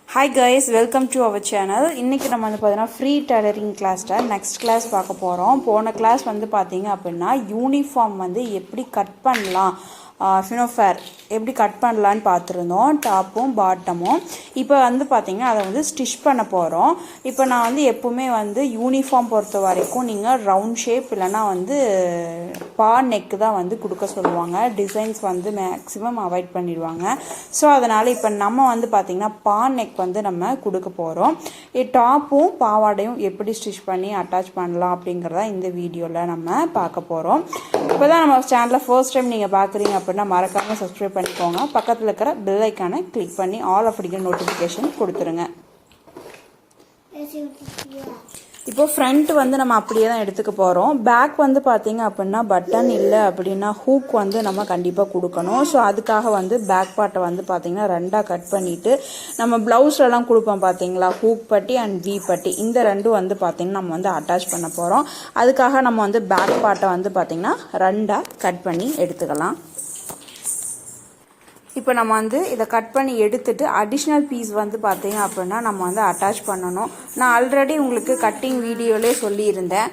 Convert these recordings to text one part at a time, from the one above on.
Hi guys, welcome to our channel. இன்னைக்கு நம்ம வந்து பார்த்தீங்கன்னா ஃப்ரீ டெய்லரிங் கிளாஸ்ல நெக்ஸ்ட் கிளாஸ் பார்க்க போகிறோம். போன கிளாஸ் வந்து பார்த்தீங்க அப்படின்னா யூனிஃபார்ம் வந்து எப்படி கட் பண்ணலாம், ஃபினோஃபேர் எப்படி கட் பண்ணலான்னு பார்த்துருந்தோம், டாப்பும் பாட்டமும். இப்போ வந்து பார்த்திங்கன்னா அதை வந்து ஸ்டிச் பண்ண போகிறோம். இப்போ நான் வந்து எப்போவுமே வந்து யூனிஃபார்ம் பொறுத்த வரைக்கும் நீங்கள் ரவுண்ட் ஷேப் இல்லைனா வந்து பா நெக்கு தான் வந்து கொடுக்க சொல்லுவாங்க. டிசைன்ஸ் வந்து மேக்ஸிமம் அவாய்ட் பண்ணிடுவாங்க. ஸோ அதனால் இப்போ நம்ம வந்து பார்த்திங்கன்னா பா நெக் வந்து நம்ம கொடுக்க போகிறோம். டாப்பும் பாவாடையும் எப்படி ஸ்டிச் பண்ணி அட்டாச் பண்ணலாம் அப்படிங்கிறத இந்த வீடியோவில் நம்ம பார்க்க போகிறோம். இப்போ தான் நம்ம சேனலில் ஃபர்ஸ்ட் டைம் நீங்கள் பார்க்குறீங்க அப்படின்னா மறக்காமல் சப்ஸ்கிரைப் பண்ணிக்கோங்க. பக்கத்தில் இருக்கிற பெல் ஐக்கானை கிளிக் பண்ணி ஆல் அப்படிங்கிற நோட்டிஃபிகேஷன் கொடுத்துருங்க. இப்போ ஃப்ரண்ட் வந்து நம்ம அப்படியே தான் எடுத்துக்க போகிறோம். பேக் வந்து பார்த்தீங்க அப்படின்னா பட்டன் இல்லை அப்படின்னா ஹூக் வந்து நம்ம கண்டிப்பாக கொடுக்கணும். ஸோ அதுக்காக வந்து பேக் பார்ட்டை வந்து பார்த்தீங்கன்னா ரெண்டாக கட் பண்ணிவிட்டு நம்ம ப்ளவுஸ்லலாம் கொடுப்போம் பார்த்தீங்களா, ஹூக் பட்டி அண்ட் வி பட்டி, இந்த ரெண்டும் வந்து பார்த்தீங்கன்னா நம்ம வந்து அட்டாச் பண்ண போகிறோம். அதுக்காக நம்ம வந்து பேக் பார்ட்டை வந்து பார்த்தீங்கன்னா ரெண்டாக கட் பண்ணி எடுத்துக்கலாம். இப்போ நம்ம வந்து இதை கட் பண்ணி எடுத்துட்டு அடிஷ்னல் பீஸ் வந்து பார்த்தீங்க அப்படின்னா நம்ம வந்து அட்டாச் பண்ணணும். நான் ஆல்ரெடி உங்களுக்கு கட்டிங் வீடியோலே சொல்லியிருந்தேன்.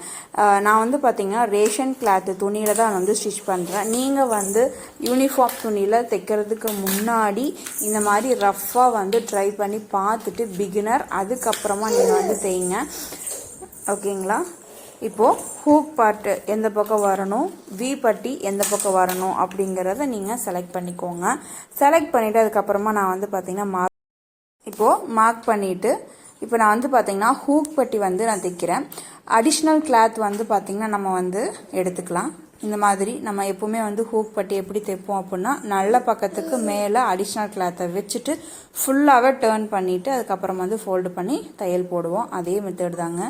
நான் வந்து பார்த்தீங்கன்னா ரேஷன் கிளாத்து துணியில் தான் வந்து ஸ்டிச் பண்ணுறேன். நீங்கள் வந்து யூனிஃபார்ம் துணியில் தைக்கிறதுக்கு முன்னாடி இந்த மாதிரி ரஃப்பாக வந்து ட்ரை பண்ணி பார்த்துட்டு பிகினர் அதுக்கப்புறமா நீங்கள் வந்து தைங்க, ஓகேங்களா? இப்போது ஹூக் பார்ட்டு எந்த பக்கம் வரணும், வி பட்டி எந்த பக்கம் வரணும் அப்படிங்கிறத நீங்கள் செலக்ட் பண்ணிக்கோங்க. செலக்ட் பண்ணிவிட்டு அதுக்கப்புறமா நான் வந்து பார்த்தீங்கன்னா மார்க் பண்ணிவிட்டு இப்போ நான் வந்து பார்த்தீங்கன்னா ஹூக் பட்டி வந்து நான் தைக்கிறேன். அடிஷ்னல் கிளாத் வந்து பார்த்தீங்கன்னா நம்ம வந்து எடுத்துக்கலாம். இந்த மாதிரி நம்ம எப்போவுமே வந்து ஹூக் பட்டி எப்படி தைப்போம் அப்படின்னா நல்ல பக்கத்துக்கு மேலே அடிஷ்னல் கிளாத்தை வச்சுட்டு ஃபுல்லாகவே டேர்ன் பண்ணிவிட்டு அதுக்கப்புறம் வந்து ஃபோல்டு பண்ணி தையல் போடுவோம். அதே மெத்தட் தாங்க.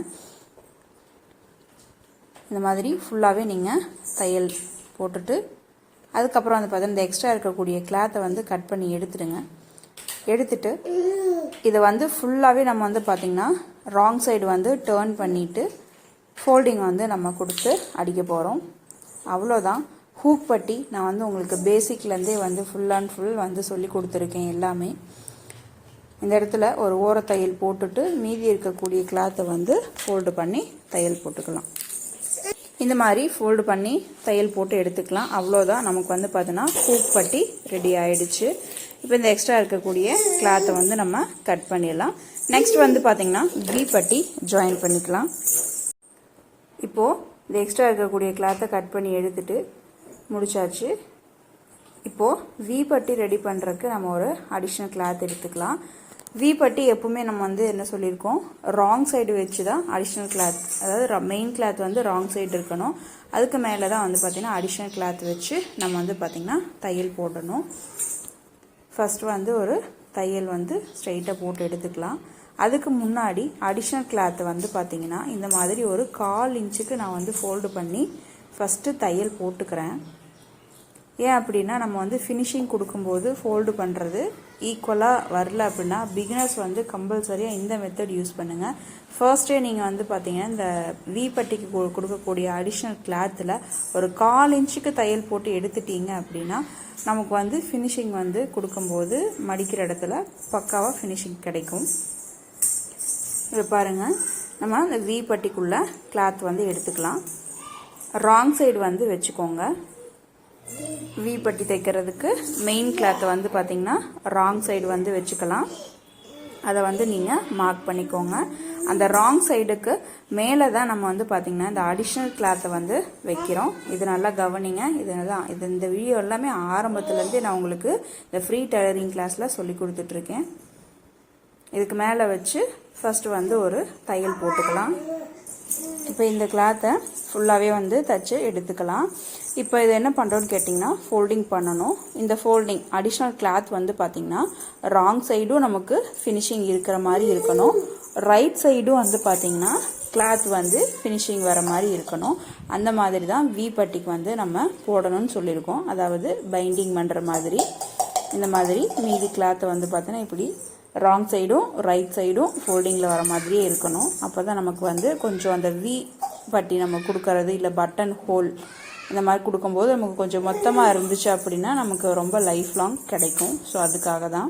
இந்த மாதிரி ஃபுல்லாகவே நீங்கள் தையல் போட்டுட்டு அதுக்கப்புறம் வந்து பார்த்தீங்கன்னா இந்த எக்ஸ்ட்ரா இருக்கக்கூடிய கிளாத்தை வந்து கட் பண்ணி எடுத்துடுங்க. எடுத்துட்டு இதை வந்து ஃபுல்லாகவே நம்ம வந்து பார்த்திங்கன்னா ராங் சைடு வந்து டேர்ன் பண்ணிவிட்டு ஃபோல்டிங் வந்து நம்ம கொடுத்து அடிக்க போகிறோம். அவ்வளோதான். ஹூக் பட்டி நான் வந்து உங்களுக்கு பேசிக்லேருந்தே வந்து ஃபுல் அண்ட் ஃபுல் வந்து சொல்லி கொடுத்துருக்கேன் எல்லாமே. இந்த இடத்துல ஒரு ஓர தையல் போட்டுட்டு மீதி இருக்கக்கூடிய கிளாத்தை வந்து ஃபோல்டு பண்ணி தையல் போட்டுக்கலாம். இந்த மாதிரி ஃபோல்டு பண்ணி தையல் போட்டு எடுத்துக்கலாம். அவ்வளோதான். நமக்கு வந்து பார்த்தீங்கன்னா ஹூக் பட்டி ரெடி ஆயிடுச்சு. இப்போ இந்த எக்ஸ்ட்ரா இருக்கக்கூடிய கிளாத்தை வந்து நம்ம கட் பண்ணிடலாம். நெக்ஸ்ட் வந்து பார்த்தீங்கன்னா வி பட்டி ஜாயின் பண்ணிக்கலாம். இப்போது இந்த எக்ஸ்ட்ரா இருக்கக்கூடிய கிளாத்தை கட் பண்ணி எடுத்துட்டு முடிச்சாச்சு. இப்போது வி பட்டி ரெடி பண்ணுறதுக்கு நம்ம ஒரு அடிஷ்னல் கிளாத் எடுத்துக்கலாம். வி பட்டி எப்பவுமே நம்ம வந்து என்ன சொல்லியிருக்கோம், ராங் சைடு வச்சு தான் அடிஷ்னல் கிளாத், அதாவது மெயின் கிளாத் வந்து ராங் சைடு இருக்கணும். அதுக்கு மேலே தான் வந்து பார்த்திங்கன்னா அடிஷ்னல் கிளாத் வச்சு நம்ம வந்து பார்த்திங்கன்னா தையல் போடணும். ஃபஸ்ட்டு வந்து ஒரு தையல் வந்து ஸ்ட்ரைட்டாக போட்டு எடுத்துக்கலாம். அதுக்கு முன்னாடி அடிஷ்னல் கிளாத்தை வந்து பார்த்திங்கன்னா இந்த மாதிரி ஒரு 1/4 இன்ச்சுக்கு நான் வந்து ஃபோல்டு பண்ணி ஃபஸ்ட்டு தையல் போட்டுக்கிறேன். ஏன் அப்படின்னா நம்ம வந்து ஃபினிஷிங் கொடுக்கும்போது ஃபோல்டு பண்ணுறது ஈக்குவலாக வரல அப்படின்னா பிகினர்ஸ் வந்து கம்பல்சரியாக இந்த மெத்தட் யூஸ் பண்ணுங்கள். ஃபர்ஸ்டே நீங்கள் வந்து பார்த்தீங்கன்னா இந்த வி பட்டிக்கு கொடுக்கக்கூடிய அடிஷ்னல் கிளாத்தில் ஒரு 1/4 இன்ச்சுக்கு தையல் போட்டு எடுத்துட்டீங்க அப்படின்னா நமக்கு வந்து ஃபினிஷிங் வந்து கொடுக்கும்போது மடிக்கிற இடத்துல பக்காவாக ஃபினிஷிங் கிடைக்கும். இப்போ பாருங்கள், நம்ம இந்த வி பட்டிக்குள்ளே கிளாத் வந்து எடுத்துக்கலாம். ராங் சைடு வந்து வச்சுக்கோங்க. வி பட்டி தைக்கிறதுக்கு மெயின் கிளாத்தை வந்து பார்த்திங்கன்னா ராங் சைடு வந்து வச்சுக்கலாம். அதை வந்து நீங்கள் மார்க் பண்ணிக்கோங்க. அந்த ராங் சைடுக்கு மேலே தான் நம்ம வந்து பார்த்திங்கன்னா இந்த அடிஷ்னல் கிளாத்தை வந்து வைக்கிறோம். இது நல்லா கவனிங்க. இந்த வீடியோ எல்லாமே ஆரம்பத்துலேருந்தே நான் உங்களுக்கு இந்த ஃப்ரீ டெய்லரிங் கிளாஸில் சொல்லி கொடுத்துட்ருக்கேன். இதுக்கு மேலே வச்சு ஃபஸ்ட்டு வந்து ஒரு தையல் போட்டுக்கலாம். இப்போ இந்த கிளாத்தை ஃபுல்லாகவே வந்து தைச்சு எடுத்துக்கலாம். இப்போ இது என்ன பண்ணுறோன்னு கேட்டிங்கன்னா ஃபோல்டிங் பண்ணணும். இந்த ஃபோல்டிங் அடிஷ்னல் கிளாத் வந்து பார்த்திங்கன்னா ராங் சைடும் நமக்கு ஃபினிஷிங் இருக்கிற மாதிரி இருக்கணும், ரைட் சைடும் வந்து பார்த்திங்கன்னா கிளாத் வந்து ஃபினிஷிங் வர மாதிரி இருக்கணும். அந்த மாதிரி தான் வி பட்டிக்கு வந்து நம்ம போடணும்னு சொல்லியிருக்கோம். அதாவது பைண்டிங் பண்ணுற மாதிரி இந்த மாதிரி மீதி கிளாத்தை வந்து பார்த்தீங்கன்னா இப்படி ராங் சைடும் ரைட் சைடும் ஃபோல்டிங்கில் வர மாதிரியே இருக்கணும். அப்போ தான் நமக்கு வந்து கொஞ்சம் அந்த வி பட்டி நம்ம கொடுக்கறது இல்லை பட்டன் ஹோல் இந்த மாதிரி கொடுக்கும்போது நமக்கு கொஞ்சம் மொத்தமாக இருந்துச்சு அப்படின்னா நமக்கு ரொம்ப லைஃப் லாங் கிடைக்கும். ஸோ அதுக்காக தான்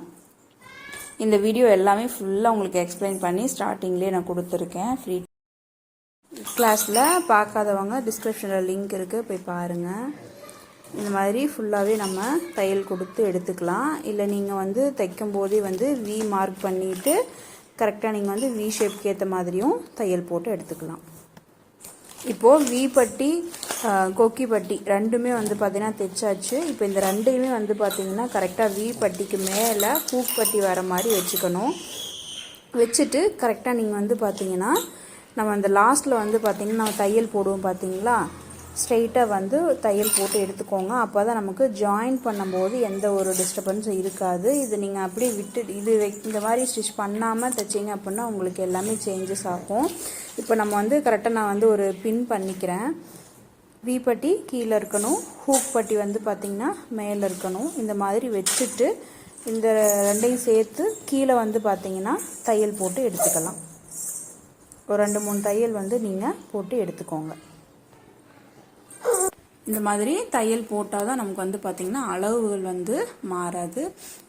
இந்த வீடியோ எல்லாமே ஃபுல்லாக உங்களுக்கு எக்ஸ்பிளைன் பண்ணி ஸ்டார்டிங்லேயே நான் கொடுத்துருக்கேன். ஃப்ரீ கிளாஸில் பார்க்காதவங்க டிஸ்கிரிப்ஷனில் லிங்க் இருக்குது, போய் பாருங்கள். இந்த மாதிரி ஃபுல்லாகவே நம்ம தையல் கொடுத்து எடுத்துக்கலாம். இல்லை நீங்கள் வந்து தைக்கும் போதே வந்து வி மார்க் பண்ணிவிட்டு கரெக்டாக நீங்கள் வந்து வி ஷேப்க்கு ஏற்ற மாதிரியும் தையல் போட்டு எடுத்துக்கலாம். இப்போது வி பட்டி கொக்கி பட்டி ரெண்டுமே வந்து பார்த்திங்கன்னா தைச்சாச்சு. இப்போ இந்த ரெண்டையுமே வந்து பார்த்திங்கன்னா கரெக்டாக வி பட்டிக்கு மேலே ஹூக் பட்டி வர மாதிரி வச்சுக்கணும். வச்சுட்டு கரெக்டாக நீங்கள் வந்து பார்த்திங்கன்னா நம்ம அந்த லாஸ்ட்டில் வந்து பார்த்திங்கன்னா நம்ம தையல் போடுவோம் பார்த்தீங்களா, ஸ்ட்ரெயிட்டாக வந்து தையல் போட்டு எடுத்துக்கோங்க. அப்போ தான் நமக்கு ஜாயின் பண்ணும்போது எந்த ஒரு டிஸ்டர்பன்ஸும் இருக்காது. இது நீங்கள் அப்படியே விட்டு இந்த மாதிரி ஸ்டிச் பண்ணாமல் தைச்சிங்க அப்படின்னா உங்களுக்கு எல்லாமே சேஞ்சஸ் ஆகும். இப்போ நம்ம வந்து கரெக்டாக நான் வந்து ஒரு பின் பண்ணிக்கிறேன். வி பட்டி கீழே இருக்கணும், ஹூக் பட்டி வந்து பார்த்திங்கன்னா மேலே இருக்கணும். இந்த மாதிரி வச்சுட்டு இந்த ரெண்டையும் சேர்த்து கீழே வந்து பார்த்திங்கன்னா தையல் போட்டு எடுத்துக்கலாம். ஒரு 2-3 தையல் வந்து நீங்கள் போட்டு எடுத்துக்கோங்க. இந்த மாதிரி தையல் போட்டால் தான் நமக்கு வந்து பார்த்திங்கன்னா அளவுகள் வந்து மாறாது.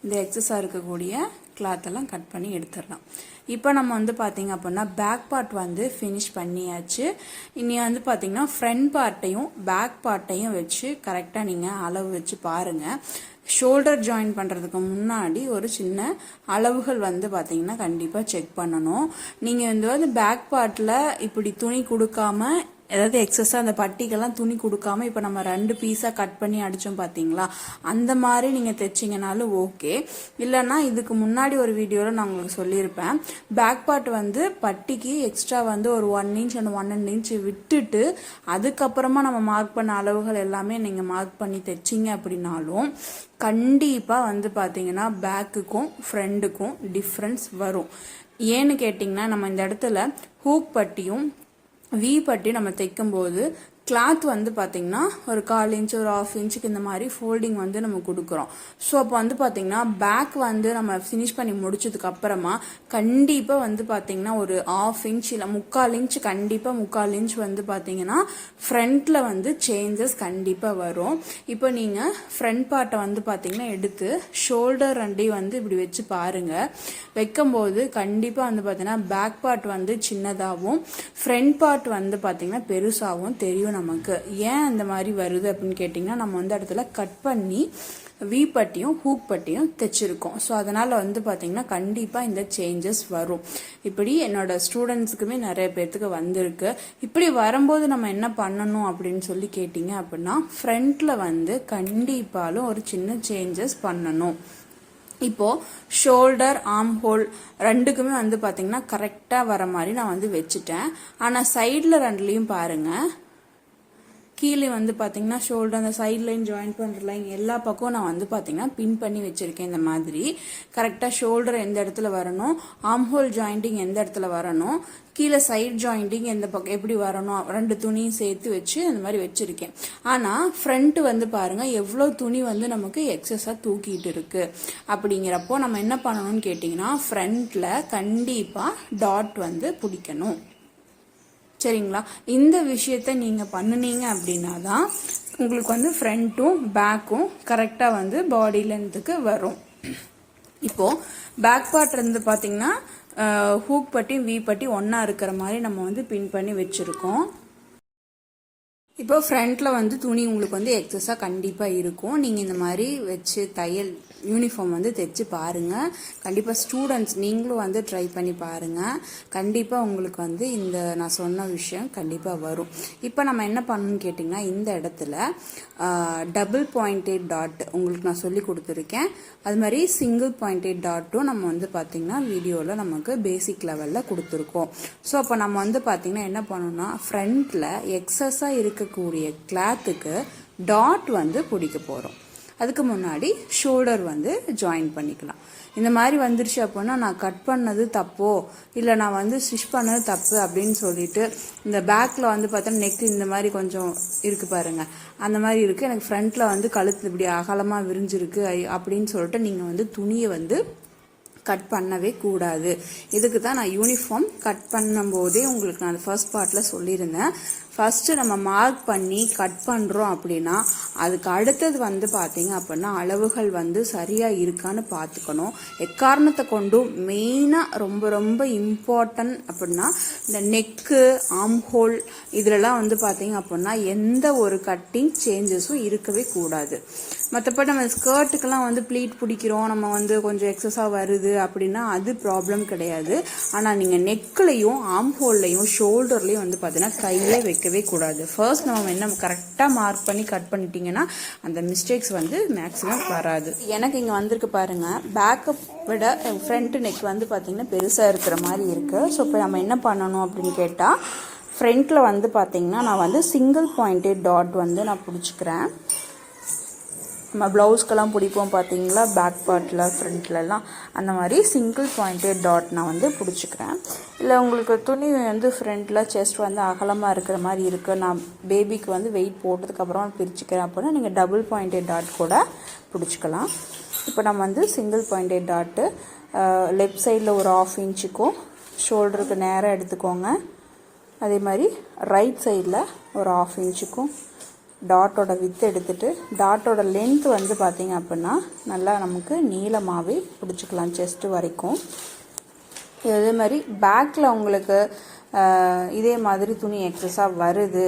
இந்த எக்ஸஸாக இருக்கக்கூடிய கிளாத்தெல்லாம் கட் பண்ணி எடுத்துடலாம். இப்போ நம்ம வந்து பார்த்திங்க அப்படின்னா பேக் பார்ட் வந்து ஃபினிஷ் பண்ணியாச்சு. இனி வந்து பார்த்திங்கன்னா ஃப்ரண்ட் பார்ட்டையும் பேக் பார்ட்டையும் வச்சு கரெக்டாக நீங்கள் அளவு வச்சு பாருங்கள். ஷோல்டர் ஜாயின் பண்ணுறதுக்கு முன்னாடி ஒரு சின்ன அளவுகள் வந்து பார்த்திங்கன்னா கண்டிப்பாக செக் பண்ணணும். நீங்கள் வந்து பேக் பார்ட்டில் இப்படி துணி கொடுக்காம ஏதாவது எக்ஸஸாக அந்த பட்டிக்கெல்லாம் துணி கொடுக்காம இப்போ நம்ம 2 பீஸாக கட் பண்ணி அடித்தோம் பார்த்தீங்களா, அந்த மாதிரி நீங்கள் தைச்சிங்கனாலும் ஓகே. இல்லைன்னா இதுக்கு முன்னாடி ஒரு வீடியோவில் நான் உங்களுக்கு சொல்லியிருப்பேன், பேக் பார்ட் வந்து பட்டிக்கு எக்ஸ்ட்ரா வந்து ஒரு 1 இன்ச் அண்ட் 1.5 இன்ச் விட்டுட்டு அதுக்கப்புறமா நம்ம மார்க் பண்ண அளவுகள் எல்லாமே நீங்கள் மார்க் பண்ணி தைச்சிங்க அப்படின்னாலும் கண்டிப்பாக வந்து பார்த்தீங்கன்னா பேக்குக்கும் ஃப்ரண்ட்டுக்கும் டிஃப்ரென்ஸ் வரும். ஏன்னு கேட்டிங்கன்னா நம்ம இந்த இடத்துல ஹூக் பட்டியும் வி பட்டி நம்ம தைக்கும்போது கிளாத் வந்து பார்த்திங்கன்னா ஒரு 1/4 இன்ச் ஒரு 1/2 இன்ச்சுக்கு இந்த மாதிரி ஃபோல்டிங் வந்து நம்ம கொடுக்குறோம். ஸோ அப்போ வந்து பார்த்திங்கன்னா பேக் வந்து நம்ம ஃபினிஷ் பண்ணி முடிச்சதுக்கு அப்புறமா கண்டிப்பாக வந்து பார்த்திங்கன்னா ஒரு 1/2 இன்ச் இல்லை 3/4 இன்ச், கண்டிப்பாக 3/4 இன்ச் வந்து பார்த்திங்கன்னா ஃப்ரண்ட்டில் வந்து சேஞ்சஸ் கண்டிப்பாக வரும். இப்போ நீங்கள் ஃப்ரண்ட் பார்ட்டை வந்து பார்த்திங்கன்னா எடுத்து ஷோல்டர் ரெண்டையும் வந்து இப்படி வச்சு பாருங்கள். வைக்கும்போது கண்டிப்பாக வந்து பார்த்திங்கன்னா பேக் பார்ட் வந்து சின்னதாகவும் ஃப்ரண்ட் பார்ட் வந்து பார்த்திங்கன்னா பெருசாகவும் தெரியும் நமக்கு. ஏன் அந்த மாதிரி வருது அப்படின்னு கேட்டிங்கன்னா நம்ம வந்து இடத்துல கட் பண்ணி வி பட்டியும் ஹூக் பட்டியும் தைச்சிருக்கோம். ஸோ அதனால் வந்து பார்த்திங்கன்னா கண்டிப்பாக இந்த சேஞ்சஸ் வரும். இப்படி என்னோட ஸ்டூடெண்ட்ஸுக்குமே நிறைய பேர்த்துக்கு வந்திருக்கு. இப்படி வரும்போது நம்ம என்ன பண்ணணும் அப்படின்னு சொல்லி கேட்டிங்க அப்படின்னா ஃப்ரண்ட்டில் வந்து கண்டிப்பாலும் ஒரு சின்ன சேஞ்சஸ் பண்ணணும். இப்போது ஷோல்டர் ஆர்ம் ஹோல் ரெண்டுக்குமே வந்து பார்த்திங்கன்னா கரெக்டாக வர மாதிரி நான் வந்து வச்சுட்டேன். ஆனால் சைடில் ரெண்டுலேயும் பாருங்கள், கீழே வந்து பார்த்திங்கன்னா ஷோல்டர் அந்த சைட் லைன் ஜாயின் பண்ணுற லைன் எல்லா பக்கம் நான் வந்து பார்த்திங்கன்னா பின் பண்ணி வச்சுருக்கேன். இந்த மாதிரி கரெக்டாக ஷோல்டர் எந்த இடத்துல வரணும், ஆர்ம் ஹோல் ஜாயிண்டிங் எந்த இடத்துல வரணும், கீழே சைட் ஜாயிண்டிங் எந்த பக்கம் எப்படி வரணும், 2 துணியும் சேர்த்து வச்சு அந்த மாதிரி வச்சுருக்கேன். ஆனால் ஃப்ரண்ட் வந்து பாருங்கள் எவ்வளோ துணி வந்து நமக்கு எக்ஸஸாக தூக்கிட்டு இருக்கு. அப்படிங்கிறப்போ நம்ம என்ன பண்ணணும்னு கேட்டிங்கன்னா ஃப்ரண்ட்டில் கண்டிப்பாக டாட் வந்து பிடிக்கணும். சரிங்களா? இந்த விஷயத்த நீங்கள் பண்ணுனீங்க அப்படின்னா தான் உங்களுக்கு வந்து ஃப்ரண்ட்டும் பேக்கும் கரெக்டாக வந்து பாடி லென்த்துக்கு வரும். இப்போது பேக் பார்ட் இருந்து பார்த்தீங்கன்னா ஹூக் பட்டி வி பட்டி ஒன்றா இருக்கிற மாதிரி நம்ம வந்து பின் பண்ணி வச்சுருக்கோம். இப்போ ஃப்ரண்ட்டில் வந்து துணி உங்களுக்கு வந்து எக்ஸஸாக கண்டிப்பாக இருக்கும். நீங்கள் இந்த மாதிரி வச்சு தையல் யூனிஃபார்ம் வந்து தைச்சு பாருங்கள். கண்டிப்பாக ஸ்டூடெண்ட்ஸ் நீங்களும் வந்து ட்ரை பண்ணி பாருங்கள். கண்டிப்பாக உங்களுக்கு வந்து இந்த நான் சொன்ன விஷயம் கண்டிப்பாக வரும். இப்போ நம்ம என்ன பண்ணணும்னு கேட்டிங்கன்னா இந்த இடத்துல டபுள் பாயிண்டட் டாட் உங்களுக்கு நான் சொல்லி கொடுத்துருக்கேன். அது மாதிரி சிங்கிள் பாயிண்டட் டாட்டும் நம்ம வந்து பார்த்திங்கன்னா வீடியோவில் நமக்கு பேசிக் லெவலில் கொடுத்துருக்கோம். ஸோ அப்போ நம்ம வந்து பார்த்திங்கன்னா என்ன பண்ணணும்னா ஃப்ரண்ட்டில் எக்ஸஸாக இருக்கக்கூடிய கிளாத்துக்கு டாட் வந்து பிடிக்க போகிறோம். அதுக்கு முன்னாடி ஷோல்டர் வந்து ஜாயின் பண்ணிக்கலாம். இந்த மாதிரி வந்துருச்சு அப்படின்னா நான் கட் பண்ணது தப்போ இல்லை நான் வந்து ஸ்டிச் பண்ணது தப்பு அப்படின்னு சொல்லிட்டு இந்த பேக்கில் வந்து பார்த்தா நெக் இந்த மாதிரி கொஞ்சம் இருக்குது பாருங்கள், அந்த மாதிரி இருக்குது, எனக்கு ஃப்ரண்ட்டில் வந்து கழுத்து இப்படி அகலமாக விரிஞ்சிருக்கு அப்படின்னு சொல்லிட்டு நீங்கள் வந்து துணியை வந்து கட் பண்ணவே கூடாது. இதுக்கு தான் நான் யூனிஃபார்ம் கட் பண்ணும்போதே உங்களுக்கு நான் ஃபர்ஸ்ட் பார்ட்டில் சொல்லியிருந்தேன். ஃபஸ்ட்டு நம்ம மார்க் பண்ணி கட் பண்ணுறோம் அப்படின்னா அதுக்கு அடுத்தது வந்து பார்த்திங்க அப்படின்னா அளவுகள் வந்து சரியாக இருக்கான்னு பார்த்துக்கணும். எக்காரணத்தை கொண்டும் மெயினாக ரொம்ப ரொம்ப இம்பார்ட்டன்ட் அப்படின்னா இந்த நெக்கு, ஆம்ஹோல் இதிலலாம் வந்து பார்த்திங்க அப்படின்னா எந்த ஒரு கட்டிங் சேஞ்சஸும் இருக்கவே கூடாது. மற்றபடி நம்ம ஸ்கர்ட்டுக்கெல்லாம் வந்து ப்ளீட் பிடிக்கிறோம், நம்ம வந்து கொஞ்சம் எக்ஸஸாக வருது அப்படின்னா அது ப்ராப்ளம் கிடையாது. ஆனால் நீங்கள் நெக்லையும் ஆம்ஹோல்லையும் ஷோல்டர்லையும் வந்து பார்த்தீங்கன்னா கையே வைக்கவே கூடாது. ஃபர்ஸ்ட் நம்ம என்ன கரெக்டாக மார்க் பண்ணி கட் பண்ணிட்டீங்கன்னா அந்த மிஸ்டேக்ஸ் வந்து மேக்ஸிமம் வராது. எனக்கு இங்கே வந்திருக்கு பாருங்கள், பேக்கப் விட ஃப்ரண்ட் நெக் வந்து பார்த்திங்கன்னா பெருசாக இருக்கிற மாதிரி இருக்குது. ஸோ இப்போ நம்ம என்ன பண்ணணும் அப்படின்னு கேட்டால் ஃப்ரண்ட்டில் வந்து பார்த்திங்கன்னா நான் வந்து சிங்கிள் பாயிண்டட் டாட் வந்து நான் பிடிச்சிக்கிறேன். நம்ம ப்ளவுஸ்க்கெல்லாம் பிடிப்போம் பார்த்தீங்களா, பேக் பார்ட்டில் ஃப்ரண்ட்லலாம் அந்த மாதிரி சிங்கிள் பாயிண்டட் டாட் நான் வந்து பிடிச்சிக்கிறேன். இல்லை உங்களுக்கு துணி வந்து ஃப்ரண்ட்டில் செஸ்ட் வந்து அகலமாக இருக்கிற மாதிரி இருக்குது, நான் பேபிக்கு வந்து வெயிட் போட்டதுக்கப்புறம் பிரிச்சுக்கிறேன் அப்படின்னா நீங்கள் டபுள் பாயிண்டட் டாட் கூட பிடிச்சிக்கலாம். இப்போ நம்ம வந்து சிங்கிள் பாயிண்டட் டாட்டு லெஃப்ட் சைடில் ஒரு 1/2 இன்ச்சுக்கும் ஷோல்டருக்கு நேராக எடுத்துக்கோங்க. அதே மாதிரி ரைட் சைடில் ஒரு 1/2 இன்ச்சுக்கும் டாட்டோட வித்து எடுத்துட்டு டாட்டோட லென்த் வந்து பார்த்திங்க அப்படின்னா நல்லா நமக்கு நீளமாகவே பிடிச்சிக்கலாம் செஸ்ட்டு வரைக்கும். இதே மாதிரி பேக்கில் உங்களுக்கு இதே மாதிரி துணி எக்ஸஸாக வருது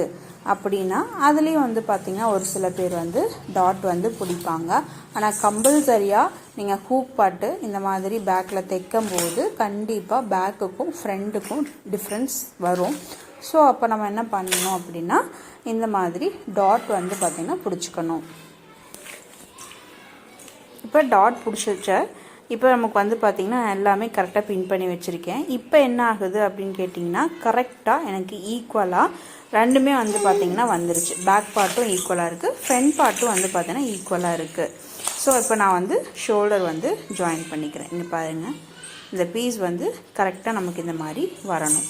அப்படின்னா அதுலேயும் வந்து பார்த்திங்கன்னா ஒரு சில பேர் வந்து டாட் வந்து பிடிப்பாங்க. ஆனால் கம்பல்சரியாக நீங்கள் ஹூக் பாட்டு இந்த மாதிரி பேக்கில் தைக்கும் போது கண்டிப்பாக பேக்குக்கும் ஃப்ரண்ட்டுக்கும் டிஃப்ரென்ஸ் வரும். ஸோ அப்போ நம்ம என்ன பண்ணணும் அப்படின்னா இந்த மாதிரி டாட் வந்து பார்த்திங்கன்னா பிடிச்சிக்கணும். இப்போ டாட் பிடிச்சிருச்ச இப்போ நமக்கு வந்து பார்த்திங்கன்னா எல்லாமே கரெக்டாக பின் பண்ணி வச்சுருக்கேன். இப்போ என்ன ஆகுது அப்படின்னு கேட்டிங்கன்னா கரெக்டாக எனக்கு ஈக்குவலாக ரெண்டுமே வந்து பார்த்திங்கன்னா வந்துருச்சு. பேக் பார்ட்டும் ஈக்குவலாக இருக்குது, ஃப்ரண்ட் பார்ட்டும் வந்து பார்த்திங்கன்னா ஈக்குவலாக இருக்குது. ஸோ இப்போ நான் வந்து ஷோல்டர் வந்து ஜாயின் பண்ணிக்கிறேன். இங்கே பாருங்கள், இந்த பீஸ் வந்து கரெக்டாக நமக்கு இந்த மாதிரி வரணும்.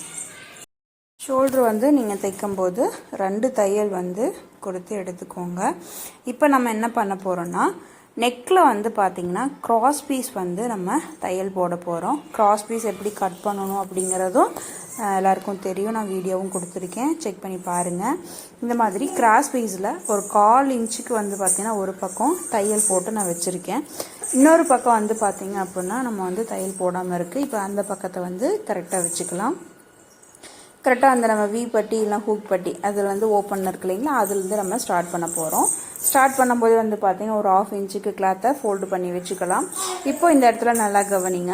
ஷோல்ட்ரு வந்து நீங்கள் தைக்கும்போது 2 தையல் வந்து கொடுத்து எடுத்துக்கோங்க. இப்போ நம்ம என்ன பண்ண போகிறோன்னா நெக்கில் வந்து பார்த்திங்கன்னா க்ராஸ் பீஸ் வந்து நம்ம தையல் போட போகிறோம். க்ராஸ் பீஸ் எப்படி கட் பண்ணணும் அப்படிங்கிறதும் எல்லாருக்கும் தெரியும், நான் வீடியோவும் கொடுத்துருக்கேன், செக் பண்ணி பாருங்கள். இந்த மாதிரி கிராஸ் பீஸில் ஒரு 1/4 இன்ச்சுக்கு வந்து பார்த்திங்கன்னா ஒரு பக்கம் தையல் போட்டு நான் வச்சுருக்கேன். இன்னொரு பக்கம் வந்து பார்த்திங்க அப்படின்னா நம்ம வந்து தையல் போடாமல் இருக்குது. இப்போ அந்த பக்கத்தை வந்து கரெக்டாக வச்சுக்கலாம். கரெக்டாக அந்த நம்ம வி பட்டி இல்லை ஹூக் பட்டி அதில் வந்து ஓப்பன் இருக்கு இல்லைங்களா, அதுலேருந்து நம்ம ஸ்டார்ட் பண்ண போகிறோம். ஸ்டார்ட் பண்ணும்போது வந்து பார்த்திங்கன்னா ஒரு 1/2 இன்ச்சுக்கு கிளாத்தை ஃபோல்டு பண்ணி வச்சுக்கலாம். இப்போ இந்த இடத்துல நல்லா கவனிங்க,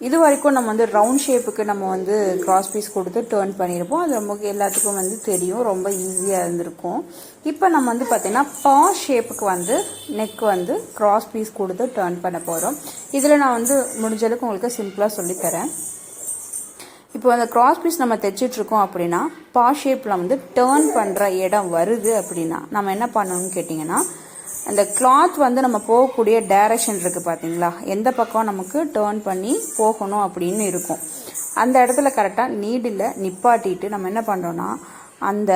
இது வரைக்கும் நம்ம வந்து ரவுண்ட் ஷேப்புக்கு நம்ம வந்து கிராஸ் பீஸ் கொடுத்து டேர்ன் பண்ணியிருப்போம். அது நமக்கு எல்லாத்துக்கும் வந்து தெரியும், ரொம்ப ஈஸியாக இருந்திருக்கும். இப்போ நம்ம வந்து பார்த்திங்கன்னா பா ஷேப்புக்கு வந்து நெக் வந்து கிராஸ் பீஸ் கொடுத்து டேர்ன் பண்ண போகிறோம். இதில் நான் வந்து முடிஞ்சளவுக்கு உங்களுக்கு சிம்பிளாக சொல்லித்தரேன். இப்போ அந்த கிராஸ் பீஸ் நம்ம தைச்சிட்ருக்கோம் அப்படின்னா பா ஷேப்பில் வந்து டேர்ன் பண்ணுற இடம் வருது அப்படின்னா நம்ம என்ன பண்ணணும்னு கேட்டிங்கன்னா அந்த கிளாத் வந்து நம்ம போகக்கூடிய டைரக்ஷன் இருக்குது பார்த்தீங்களா, எந்த பக்கம் நமக்கு டேர்ன் பண்ணி போகணும் அப்படின்னு இருக்கும். அந்த இடத்துல கரெக்டாக நீடில் நிப்பாட்டிட்டு நம்ம என்ன பண்ணுறோன்னா அந்த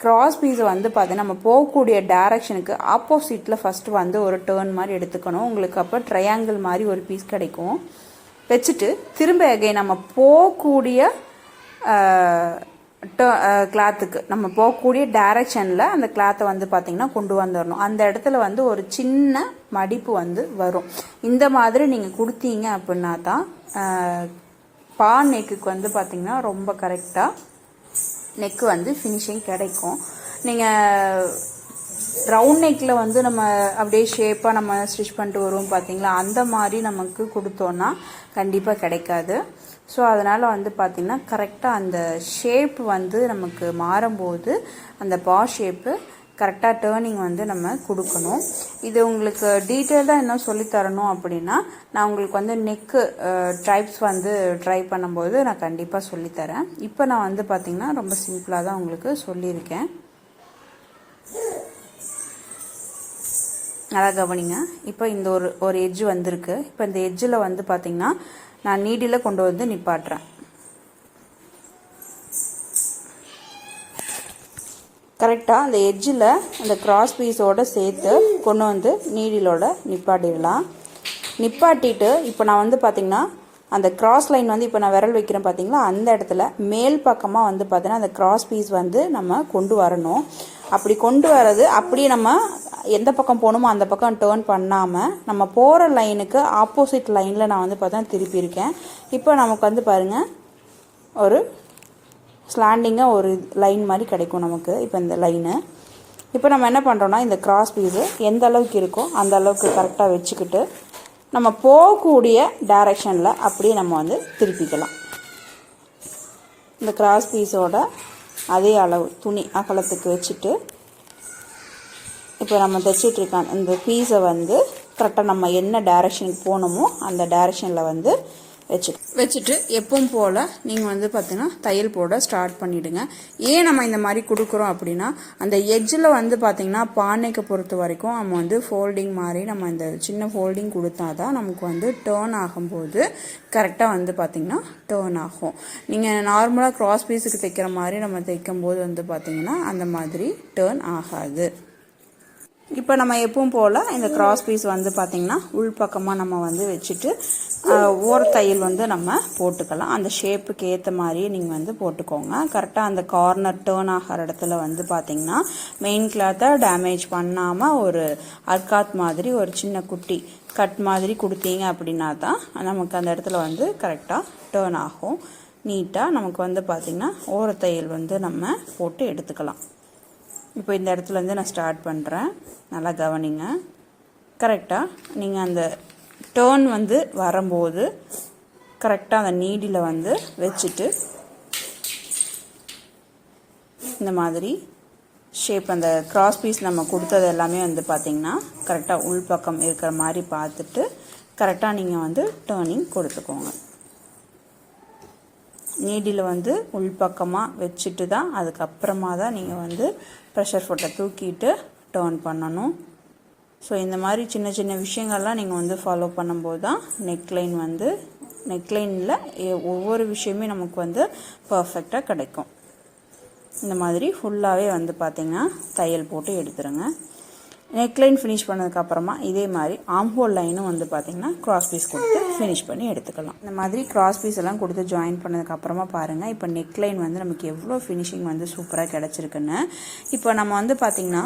கிராஸ் பீஸை வந்து பார்த்தீங்கன்னா நம்ம போகக்கூடிய டைரக்ஷனுக்கு ஆப்போசிட்டில் ஃபஸ்ட்டு வந்து ஒரு டேர்ன் மாதிரி எடுத்துக்கணும். உங்களுக்கு அப்போ ட்ரையாங்கிள் மாதிரி ஒரு பீஸ் கிடைக்கும். வச்சுட்டு திரும்ப அகைன் நம்ம போகக்கூடிய கிளாத்துக்கு நம்ம போகக்கூடிய டைரக்ஷனில் அந்த கிளாத்தை வந்து பார்த்திங்கன்னா கொண்டு வந்துடணும். அந்த இடத்துல வந்து ஒரு சின்ன மடிப்பு வந்து வரும். இந்த மாதிரி நீங்கள் கொடுத்தீங்க அப்படின்னா தான் பா நெக்குக்கு வந்து பார்த்திங்கன்னா ரொம்ப கரெக்டாக நெக்கு வந்து ஃபினிஷிங் கிடைக்கும். நீங்கள் ரவுண்ட் நெக்கில் வந்து நம்ம அப்படியே ஷேப்பாக நம்ம ஸ்டிச் பண்ணிட்டு வருவோம் பார்த்தீங்களா, அந்த மாதிரி நமக்கு கொடுத்தோன்னா கண்டிப்பாக கிடைக்காது. ஸோ அதனால் வந்து பார்த்திங்கன்னா கரெக்டாக அந்த ஷேப் வந்து நமக்கு மாறும்போது அந்த பா ஷேப்பு கரெக்டாக டேர்னிங் வந்து நம்ம கொடுக்கணும். இது உங்களுக்கு டீட்டெயிலாக என்ன சொல்லித்தரணும் அப்படின்னா நான் உங்களுக்கு வந்து நெக்கு டைப்ஸ் வந்து ட்ரை பண்ணும்போது நான் கண்டிப்பாக சொல்லித்தரேன். இப்போ நான் வந்து பார்த்திங்கன்னா ரொம்ப சிம்பிளாக தான் உங்களுக்கு சொல்லியிருக்கேன். நல்லா கவனிங்க. இப்போ இந்த ஒரு எட்ஜ் வந்திருக்கு. இப்போ இந்த எட்ஜில் வந்து பார்த்திங்கன்னா நான் நீடில் கொண்டு வந்து நிப்பாட்டுறேன். கரெக்டாக அந்த எட்ஜில் அந்த கிராஸ் பீஸோடு சேர்த்து கொண்டு வந்து நீடிலோட நிப்பாட்டிடலாம். நிப்பாட்டிட்டு இப்போ நான் வந்து பார்த்திங்கன்னா அந்த கிராஸ் லைன் வந்து இப்போ நான் விரல் வைக்கிறேன் பார்த்தீங்களா, அந்த இடத்துல மேல் பக்கமாக வந்து பார்த்தீங்கன்னா அந்த கிராஸ் பீஸ் வந்து நம்ம கொண்டு வரணும். அப்படி கொண்டு வர்றது அப்படியே நம்ம எந்த பக்கம் போகணுமோ அந்த பக்கம் டேர்ன் பண்ணாமல் நம்ம போகிற லைனுக்கு ஆப்போசிட் லைனில் நான் வந்து பார்த்தா திருப்பியிருக்கேன். இப்போ நமக்கு வந்து பாருங்கள் ஒரு ஸ்லாண்டிங்காக ஒரு லைன் மாதிரி கிடைக்கும் நமக்கு. இப்போ இந்த லைனு இப்போ நம்ம என்ன பண்ணுறோன்னா இந்த கிராஸ் பீஸு எந்த அளவுக்கு இருக்கோ அந்த அளவுக்கு கரெக்டாக வச்சுக்கிட்டு நம்ம போகக்கூடிய டைரெக்ஷனில் அப்படியே நம்ம வந்து திருப்பிக்கலாம். இந்த கிராஸ் பீஸோட அதே அளவு துணி அகலத்துக்கு வச்சுட்டு இப்போ நம்ம தைச்சிட்ருக்க இந்த பீஸை வந்து கரெக்டாக நம்ம என்ன டைரெக்ஷனுக்கு போகணுமோ அந்த டைரெக்ஷனில் வந்து வச்சுட்டு எப்பவும் போல் நீங்கள் வந்து பார்த்தீங்கன்னா தையல் போட ஸ்டார்ட் பண்ணிவிடுங்க. ஏன் நம்ம இந்த மாதிரி கொடுக்குறோம் அப்படின்னா அந்த எட்ஜில் வந்து பார்த்திங்கன்னா பானைக்கு பொறுத்த வரைக்கும் நம்ம வந்து ஃபோல்டிங் மாதிரி நம்ம இந்த சின்ன ஃபோல்டிங் கொடுத்தா தான் நமக்கு வந்து டேர்ன் ஆகும்போது கரெக்டாக வந்து பார்த்திங்கன்னா டேர்ன் ஆகும். நீங்கள் நார்மலாக கிராஸ் பீஸுக்கு தைக்கிற மாதிரி நம்ம தைக்கும் போது வந்து பார்த்திங்கன்னா அந்த மாதிரி டேர்ன் ஆகாது. இப்போ நம்ம எப்பவும் போல் இந்த கிராஸ் பீஸ் வந்து பார்த்திங்கன்னா உள்பக்கமாக நம்ம வந்து வச்சுட்டு ஓர தையல் வந்து நம்ம போட்டுக்கலாம். அந்த ஷேப்புக்கு ஏற்ற மாதிரியே நீங்கள் வந்து போட்டுக்கோங்க. கரெக்டாக அந்த கார்னர் டேர்ன் ஆகிற இடத்துல வந்து பார்த்திங்கன்னா மெயின் கிளாத்தை டேமேஜ் பண்ணாமல் ஒரு அர்காத் மாதிரி ஒரு சின்ன குட்டி கட் மாதிரி கொடுத்தீங்க அப்படின்னா தான் நமக்கு அந்த இடத்துல வந்து கரெக்டாக டேர்ன் ஆகும். நீட்டாக நமக்கு வந்து பார்த்திங்கன்னா ஓர தையல் வந்து நம்ம போட்டு எடுத்துக்கலாம். இப்போ இந்த இடத்துல இருந்து நான் ஸ்டார்ட் பண்ணுறேன். நல்லா கவனிங்க. கரெக்டாக நீங்கள் அந்த டேர்ன் வந்து வரும்போது கரெக்டாக அந்த நீடில் வந்து வச்சுட்டு இந்த மாதிரி ஷேப் அந்த கிராஸ் பீஸ் நம்ம கொடுத்தது எல்லாமே வந்து பார்த்திங்கன்னா கரெக்டாக உள்பக்கம் இருக்கிற மாதிரி பார்த்துட்டு கரெக்டாக நீங்கள் வந்து டேர்னிங் கொடுத்துக்கோங்க. நீடில் வந்து உள்பக்கமாக வச்சுட்டு தான் அதுக்கப்புறமா தான் நீங்கள் வந்து ப்ரெஷர் ஃபுட்டை தூக்கிட்டு டேர்ன் பண்ணணும். ஸோ இந்த மாதிரி சின்ன சின்ன விஷயங்கள்லாம் நீங்கள் வந்து ஃபாலோ பண்ணும்போது தான் நெக்லைனில் ஒவ்வொரு விஷயமே நமக்கு வந்து பர்ஃபெக்டாக கிடைக்கும். இந்த மாதிரி ஃபுல்லாகவே வந்து பார்த்திங்கன்னா தையல் போட்டு எடுத்துருங்க. நெக்லைன் ஃபினிஷ் பண்ணதுக்கப்புறமா இதே மாதிரி ஆம்ஹோல் லைனும் வந்து பார்த்திங்கன்னா கிராஸ் பீஸ் கொடுத்து ஃபினிஷ் பண்ணி எடுத்துக்கலாம். இந்த மாதிரி கிராஸ் பீஸ் எல்லாம் கொடுத்து ஜாயின் பண்ணதுக்கப்புறமா பாருங்கள் இப்போ நெக்லைன் வந்து நமக்கு எவ்வளோ ஃபினிஷிங் வந்து சூப்பராக கிடச்சிருக்குன்னு. இப்போ நம்ம வந்து பார்த்திங்கன்னா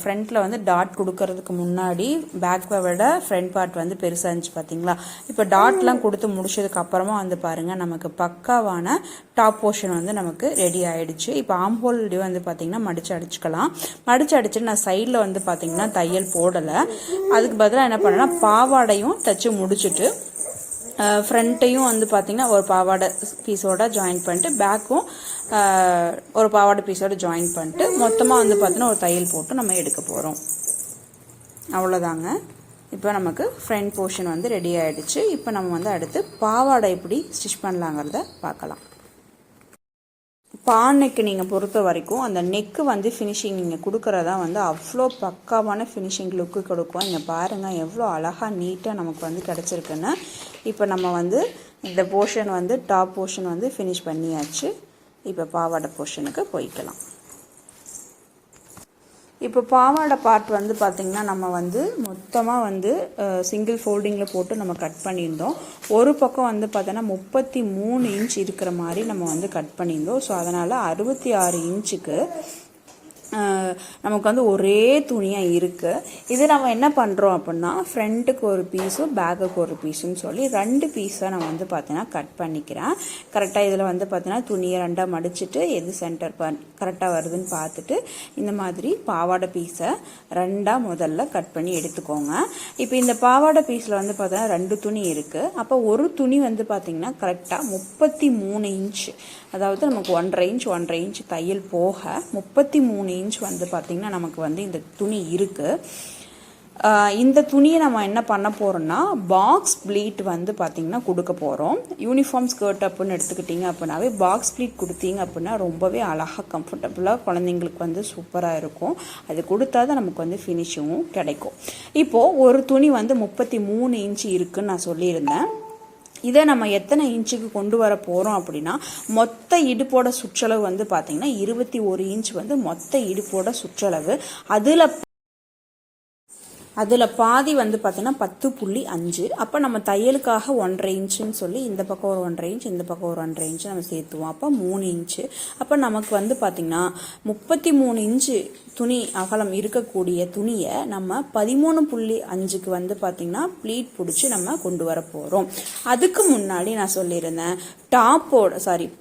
ஃப்ரண்ட்டில் வந்து டாட் கொடுக்கறதுக்கு முன்னாடி பேக்கை விட ஃப்ரண்ட் பார்ட் வந்து பெருசாக இருந்துச்சு பார்த்திங்களா. இப்போ டாட்லாம் கொடுத்து முடிச்சதுக்கப்புறமா வந்து பாருங்கள் நமக்கு பக்காவான டாப் போர்ஷன் வந்து நமக்கு ரெடி ஆகிடுச்சு. இப்போ ஆம்ஹோல் வந்து பார்த்திங்கன்னா மடித்து அடிச்சுக்கலாம். மடித்து அடிச்சுட்டு நான் சைடில் வந்து பார்த்தீங்கன்னா தையல் போடலை. அதுக்கு பதிலாக என்ன பண்ணேன்னா பாவாடையும் தைச்சு முடிச்சுட்டு ஃப்ரண்ட்டையும் வந்து பார்த்திங்கன்னா ஒரு பாவாடை பீஸோட ஜாயின் பண்ணிட்டு பேக்கும் ஒரு பாவாடை பீஸோட ஜாயின் பண்ணிட்டு மொத்தமாக வந்து பார்த்திங்கன்னா ஒரு தையல் போட்டு நம்ம எடுக்க போகிறோம். அவ்வளோதாங்க. இப்போ நமக்கு ஃப்ரண்ட் போர்ஷன் வந்து ரெடி ஆகிடுச்சு. இப்போ நம்ம வந்து அடுத்து பாவாடை எப்படி ஸ்டிச் பண்ணலாங்கிறத பார்க்கலாம். பானைக்கு நீங்கள் பொறுத்த வரைக்கும் அந்த நெக்கு வந்து ஃபினிஷிங் நீங்கள் கொடுக்குறதா வந்து அவ்வளோ பக்காவான ஃபினிஷிங் லுக்கு கொடுக்கும். இங்கே பாருங்கள் எவ்வளோ அழகாக நீட்டாக நமக்கு வந்து கிடச்சிருக்குன்னு. இப்போ நம்ம வந்து இந்த போர்ஷன் வந்து டாப் போர்ஷன் வந்து ஃபினிஷ் பண்ணியாச்சு. இப்போ பாவாடை போர்ஷனுக்கு போய்க்கலாம். இப்போ பாவாடை பார்ட் வந்து பார்த்திங்கன்னா நம்ம வந்து மொத்தமாக வந்து சிங்கிள் ஃபோல்டிங்கில் போட்டு நம்ம கட் பண்ணியிருந்தோம். ஒரு பக்கம் வந்து பார்த்தோன்னா 33 இன்ச் இருக்கிற மாதிரி நம்ம வந்து கட் பண்ணியிருந்தோம். ஸோ அதனால் 66 இன்ச்சுக்கு நமக்கு வந்து ஒரே துணியாக இருக்குது. இது நம்ம என்ன பண்ணுறோம் அப்படின்னா ஃப்ரண்ட்டுக்கு ஒரு பீஸும் பேக்குக்கு ஒரு பீஸுன்னு சொல்லி 2 பீஸாக நான் வந்து பார்த்தீங்கன்னா கட் பண்ணிக்கிறேன். கரெக்டாக இதில் வந்து பார்த்தீங்கன்னா துணியை 2ஆக மடிச்சுட்டு எது சென்டர் கரெக்டாக வருதுன்னு பார்த்துட்டு இந்த மாதிரி பாவாடை பீஸை 2ஆக முதல்ல கட் பண்ணி எடுத்துக்கோங்க. இப்போ இந்த பாவாடை பீஸில் வந்து பார்த்தீங்கன்னா 2 துணி இருக்குது. அப்போ ஒரு துணி வந்து பார்த்திங்கன்னா கரெக்டாக 33 இன்ச், அதாவது நமக்கு 1.5 இன்ச் தையல் போக 33 இன்ச் வந்து பார்த்திங்கன்னா நமக்கு வந்து இந்த துணி இருக்குது. இந்த துணியை நம்ம என்ன பண்ண போகிறோம்னா பாக்ஸ் ப்ளீட் வந்து பார்த்திங்கன்னா கொடுக்க போகிறோம். யூனிஃபார்ம் ஸ்கர்ட் அப்படின்னு எடுத்துக்கிட்டிங்க அப்படின்னாவே பாக்ஸ் ப்ளீட் கொடுத்தீங்க அப்படின்னா ரொம்பவே அழகாக கம்ஃபர்டபுளாக குழந்தைங்களுக்கு வந்து சூப்பராக இருக்கும். அது கொடுத்தா தான் நமக்கு வந்து ஃபினிஷிங்கும் கிடைக்கும். இப்போது ஒரு துணி வந்து 33 இன்ச்சு இருக்குதுன்னு நான் சொல்லியிருந்தேன். இதை நம்ம எத்தனை இன்ச்சுக்கு கொண்டு வர போகிறோம் அப்படின்னா மொத்த இடுப்போட சுற்றளவு வந்து பார்த்திங்கன்னா 21 இன்ச் வந்து மொத்த இடுப்போட சுற்றளவு. அதில் அதில் பாதி வந்து பார்த்தீங்கன்னா 10.5. அப்போ நம்ம தையலுக்காக 1.5 இன்ச்சுன்னு சொல்லி இந்த பக்கம் ஒரு 1.5 இன்ச், இந்த பக்கம் ஒரு 1.5 இன்ச்சு நம்ம சேர்த்துவோம். அப்போ 3 இன்ச்சு. அப்போ நமக்கு வந்து பார்த்திங்கன்னா 33 இன்ச்சு துணி அகலம் இருக்கக்கூடிய துணியை நம்ம 13.5க்கு வந்து பார்த்திங்கன்னா ப்ளீட் பிடிச்சி நம்ம கொண்டு வர போகிறோம். அதுக்கு முன்னாடி நான் சொல்லியிருந்தேன்,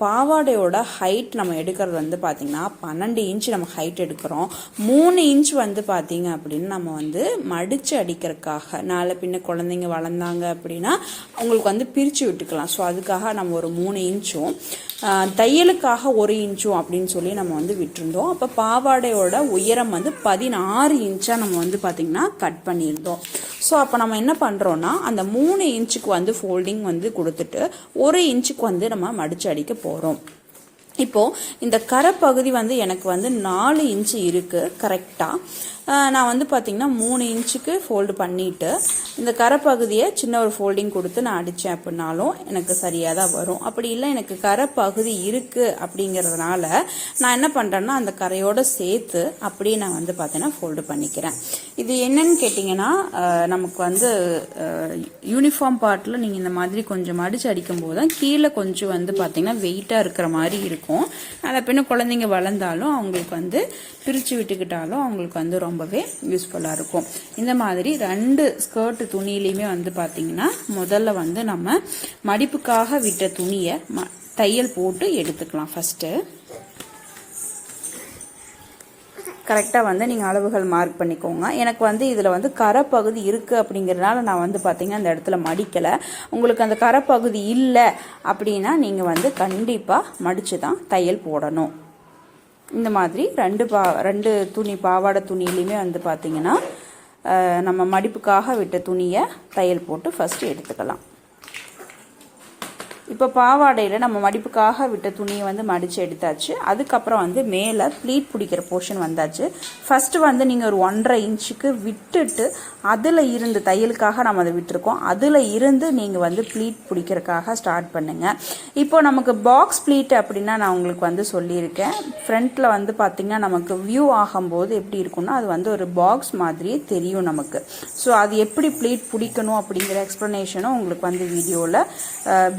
பாவாடையோட ஹைட் நம்ம எடுக்கிறது வந்து பார்த்திங்கன்னா 12 இன்ச்சு நம்ம ஹைட் எடுக்கிறோம். 3 இன்ச் வந்து பார்த்திங்க அப்படின்னு நம்ம வந்து மடித்து அடிக்கிறதுக்காக, நாளை பின்ன குழந்தைங்க வளர்ந்தாங்க அப்படின்னா அவங்களுக்கு வந்து பிரித்து விட்டுக்கலாம். ஸோ அதுக்காக நம்ம ஒரு 3 இன்ச்சும் தையலுக்காக 1 இன்ச்சும் அப்படின்னு சொல்லி நம்ம வந்து விட்டுருந்தோம். அப்போ பாவாடையோட உயரம் வந்து 16 இன்ச்சாக நம்ம வந்து பார்த்திங்கன்னா கட் பண்ணியிருந்தோம். ஸோ அப்போ நம்ம என்ன பண்ணுறோன்னா, அந்த 3 இன்ச்சுக்கு வந்து ஃபோல்டிங் வந்து கொடுத்துட்டு 1 இன்ச்சுக்கு வந்து நம்ம மடித்து அடிக்க போகிறோம். இப்போது இந்த கரை பகுதி வந்து எனக்கு வந்து 4 இன்ச்சு இருக்குது கரெக்டாக. நான் வந்து பார்த்திங்கன்னா 3 இன்ச்சுக்கு ஃபோல்டு பண்ணிவிட்டு இந்த கரை பகுதியை சின்ன ஒரு ஃபோல்டிங் கொடுத்து நான் அடித்தேன் அப்படின்னாலும் எனக்கு சரியாக தான் வரும். அப்படி இல்லை எனக்கு கரை பகுதி இருக்குது அப்படிங்கிறதுனால நான் என்ன பண்ணுறேன்னா அந்த கரையோடு சேர்த்து அப்படியே நான் வந்து பார்த்தீங்கன்னா ஃபோல்டு பண்ணிக்கிறேன். இது என்னன்னு கேட்டிங்கன்னா, நமக்கு வந்து யூனிஃபார்ம் பார்ட்டில் நீங்கள் இந்த மாதிரி கொஞ்சம் மடித்து அடிக்கும்போது தான் கீழே கொஞ்சம் வந்து பார்த்திங்கன்னா வெயிட்டாக இருக்கிற மாதிரி இருக்கும். அதை பின்ன குழந்தைங்க வளர்ந்தாலும் அவங்களுக்கு வந்து பிரித்து விட்டுக்கிட்டாலும் அவங்களுக்கு வந்து ரொம்பவே யூஸ்ஃபுல்லாக இருக்கும். இந்த மாதிரி 2 ஸ்கர்ட் துணியிலையுமே வந்து பார்த்திங்கன்னா முதல்ல வந்து நம்ம மடிப்புக்காக விட்ட துணியை தையல் போட்டு எடுத்துக்கலாம். ஃபஸ்ட்டு கரெக்டாக வந்து நீங்கள் அளவுகள் மார்க் பண்ணிக்கோங்க. எனக்கு வந்து இதில் வந்து கரை பகுதி இருக்குது அப்படிங்கிறதுனால நான் வந்து பார்த்திங்கன்னா அந்த இடத்துல மடிக்கலை. உங்களுக்கு அந்த கரை பகுதி இல்லை அப்படின்னா நீங்கள் வந்து கண்டிப்பாக மடித்து தான் தையல் போடணும். இந்த மாதிரி 2 துணி பாவாடை துணியிலையுமே வந்து பார்த்திங்கன்னா நம்ம மடிப்புக்காக விட்ட துணியை தையல் போட்டு ஃபஸ்ட்டு எடுத்துக்கலாம். இப்போ பாவாடையில் நம்ம மடிப்புக்காக விட்ட துணியை வந்து மடித்து எடுத்தாச்சு. அதுக்கப்புறம் வந்து மேலே ப்ளீட் பிடிக்கிற போர்ஷன் வந்தாச்சு. ஃபஸ்ட்டு வந்து நீங்கள் ஒரு 1.5 இன்ச்சுக்கு விட்டுட்டு அதில் இருந்து தையலுக்காக நம்ம அதை விட்டுருக்கோம், அதில் இருந்து நீங்கள் வந்து ப்ளீட் பிடிக்கிறதுக்காக ஸ்டார்ட் பண்ணுங்கள். இப்போ நமக்கு பாக்ஸ் ப்ளீட் அப்படின்னா நான் உங்களுக்கு வந்து சொல்லியிருக்கேன். ஃப்ரண்ட்டில் வந்து பார்த்திங்கன்னா நமக்கு வியூ ஆகும்போது எப்படி இருக்குன்னா அது வந்து ஒரு பாக்ஸ் மாதிரியே தெரியும் நமக்கு. ஸோ அது எப்படி ப்ளீட் பிடிக்கணும் அப்படிங்கிற எக்ஸ்ப்ளனேஷனும் உங்களுக்கு வந்து வீடியோவில்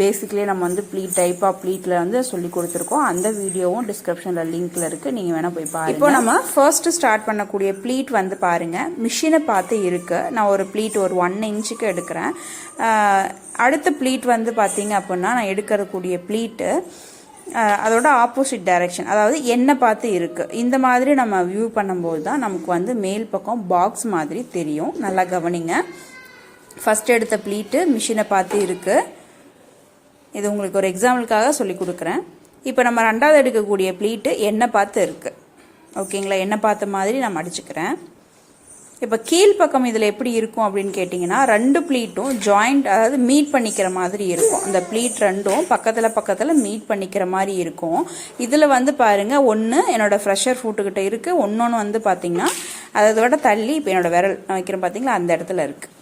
பேசிக்லி நம்ம வந்து டைப் ஆஃப் ப்ளீட்டில் வந்து சொல்லி கொடுத்துருக்கோம். அந்த வீடியோவும் டிஸ்கிரிப்ஷனில் லிங்க்ல இருக்குது, நீங்கள் வேணால் போய் பாருங்கள். இப்போ நம்ம ஃபர்ஸ்ட் ஸ்டார்ட் பண்ணக்கூடிய ப்ளீட் வந்து பாருங்கள், மிஷினை பார்த்து இருக்குது. நான் ஒரு ப்ளீட் ஒரு 1 இன்ச்சுக்கு எடுக்கிறேன். அடுத்த ப்ளீட் வந்து பார்த்தீங்க அப்படின்னா நான் எடுக்கக்கூடிய ப்ளீட்டு அதோட ஆப்போசிட் டைரெக்ஷன், அதாவது எண்ணெய் பார்த்து இருக்குது. இந்த மாதிரி நம்ம வியூ பண்ணும்போது தான் நமக்கு வந்து மேல் பக்கம் பாக்ஸ் மாதிரி தெரியும். நல்லா கவனிங்க. ஃபஸ்ட் எடுத்த ப்ளீட்டு மிஷினை பார்த்து இருக்குது. இது உங்களுக்கு ஒரு எக்ஸாம்பிளுக்காக சொல்லி கொடுக்குறேன். இப்போ நம்ம 2வது எடுக்கக்கூடிய ப்ளீட்டு எண்ணெய் பார்த்து இருக்குது. ஓகேங்களா, எண்ணெய் பார்த்த மாதிரி நான் அடிச்சுக்கிறேன். இப்போ கீழ்ப்பக்கம் இதில் எப்படி இருக்கும் அப்படின்னு கேட்டிங்கன்னா 2 ப்ளீட்டும் ஜாயிண்ட், அதாவது மீட் பண்ணிக்கிற மாதிரி இருக்கும். அந்த ப்ளீட் 2ம் பக்கத்தில் மீட் பண்ணிக்கிற மாதிரி இருக்கும். இதில் வந்து பாருங்கள், ஒன்று என்னோடய ஃப்ரெஷர் ஃபுட்டுக்கிட்ட இருக்குது, ஒன்று வந்து பார்த்திங்கன்னா அதோட தள்ளி இப்போ என்னோடய விரல் நான் வைக்கிறேன் பார்த்திங்களா அந்த இடத்துல இருக்குது.